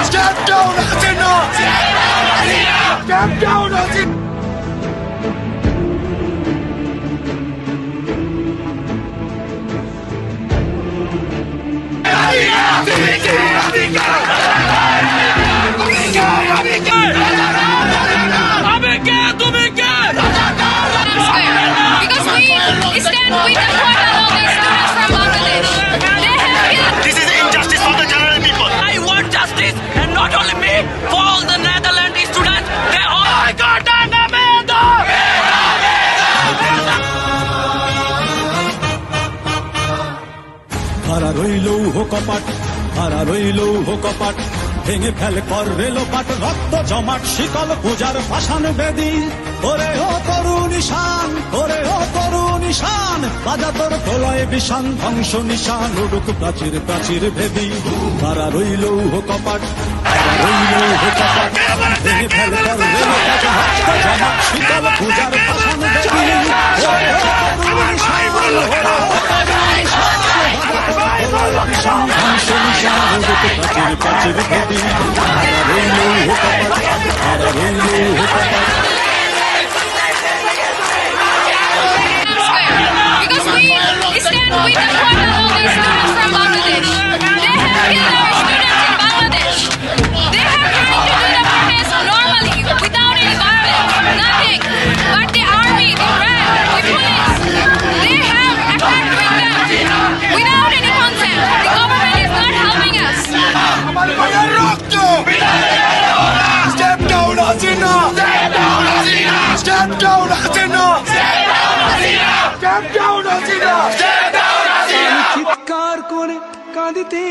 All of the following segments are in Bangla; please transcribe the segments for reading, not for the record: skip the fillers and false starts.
Step down, Hasina! Step down, Hasina! Because we stand with the Guatemala students from Bangladesh. They have killed. This is injustice for the general people. I want justice, and not only me, for all the Netherlands students. They all got হারা রইল কপাট, হারা রইল কপাট, ভেঙে ফেল কর রেলোপাট, রক্ত জমাট শিকল পূজার পাষাণ বেদী। ওরে ও তরুণ ঈশান, ওরে ও তরুণ ঈশান, বাজা তোর প্রলয় বিষান, ধ্বংস নিশান উড়ুক প্রাচীর প্রাচীর ভেদী। হারা রইল কপাট, হারা রইল কপাট, ভেঙে ফেল কর রেলোপাট, রক্ত জমাট শিকল পূজার পাষাণ বেদী। ওরে ও তরুণ ঈশান, ওরে ও তরুণ ঈশান, ধ্বংস নিশান উড়ুক প্রাচীর প্রাচীর ভেদী। হারা রইল কপাট, হারা রইল কপাট। Because we stand with the Guatemala students from Bangladesh. They have killed our students in Bangladesh. They have tried to do the protest normally, without any violence, nothing. But the army, the RAF, the police, they have attacked with them without any consent. The government is not helping us. Step down, Hasina! Step down, Hasina! Step down, Hasina! Step down, Hasina! Step down, Hasina! চিৎকার করে কাঁদিতে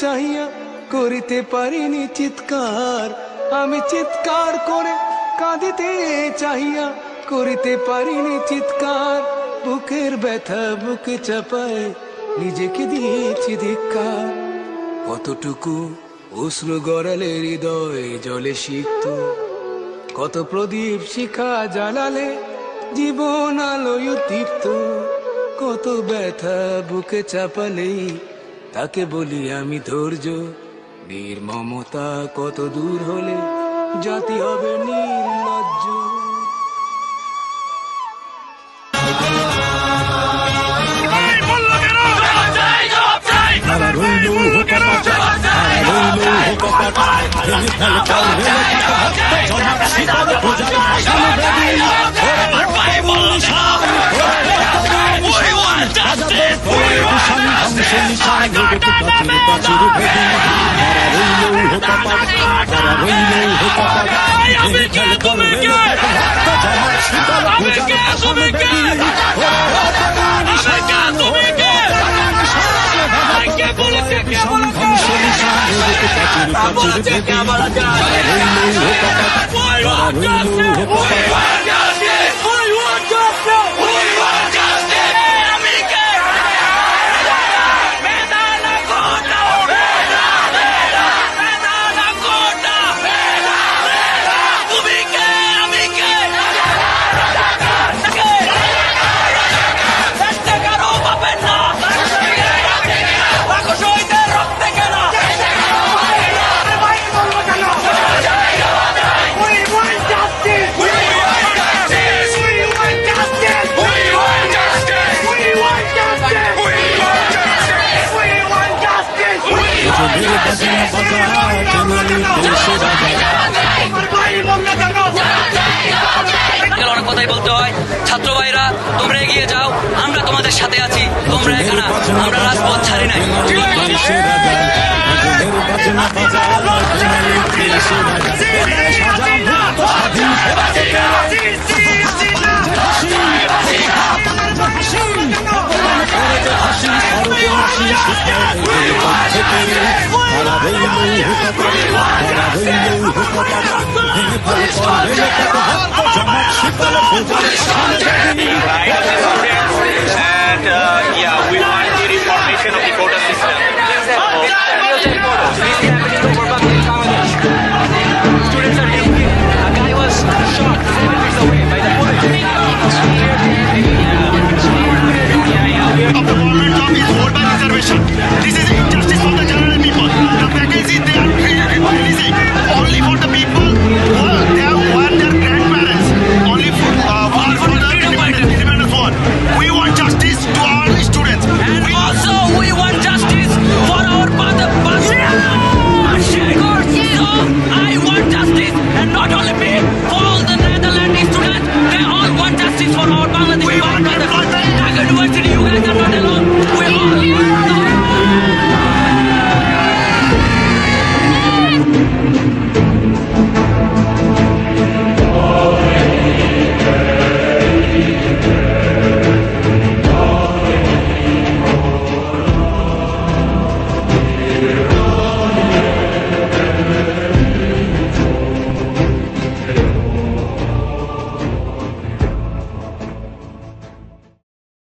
চাহিয়া করিতে পারিনি চিৎকার, আমি চিৎকার করে কাঁদিতে চাহিয়া করিতে পারিনি চিৎকার। বুকের ব্যথা বুকে চাপায় নিজেকে দিয়েছি ধিক্কার। কতটুকু অশ্রু গড়ালে হৃদয় জলে সিক্ত, কত প্রদীপ শিখা জ্বালালে জীবন আলোয় দীপ্ত। কত ব্যথা বুকে চাপালেই তাকে বলি আমি ধৈর্য। নির্মমতা কত দূর হলে জাতি হবে নির্লজ্জ। হারা রইল কপাট, হারা রইল কপাট, ভেঙে ফেল কর রেলোপাট, রক্ত জমাট শিকল পূজার পাষাণ বেদী। ওরে ও তরুণ ঈশান, ওরে ও তরুণ ঈশান, বাজা তোর প্রলয় বিষাণ, ধ্বংস নিশান উড়ুক প্রাচীর প্রাচীর ভেদী। হারা রইল কপাট, হারা রইল কপাট, ভেঙে ফেল কর রেলোপাট, রক্ত জমাট শিকল পূজার পাষাণ বেদী। ওরে ও তরুণ ঈশান, ওরে ও তরুণ ঈশান, বিষণ ধ্বংস নিশান উড়ুক প্রাচীর প্রাচীর ভেদী। হারা রইল কপাট, হারা রইল কপাট। অনেক কথাই বলতে হয়। ছাত্র ভাইরা, তোমরা এগিয়ে যাও, আমরা তোমাদের সাথে আছি। তোমরা এখানে, আমরা রাজপথ ছাড়ি নাই। And yeah, we want the reformation of the quota system. Students are a guy was shot 7 meters away by the police. আমি ভোট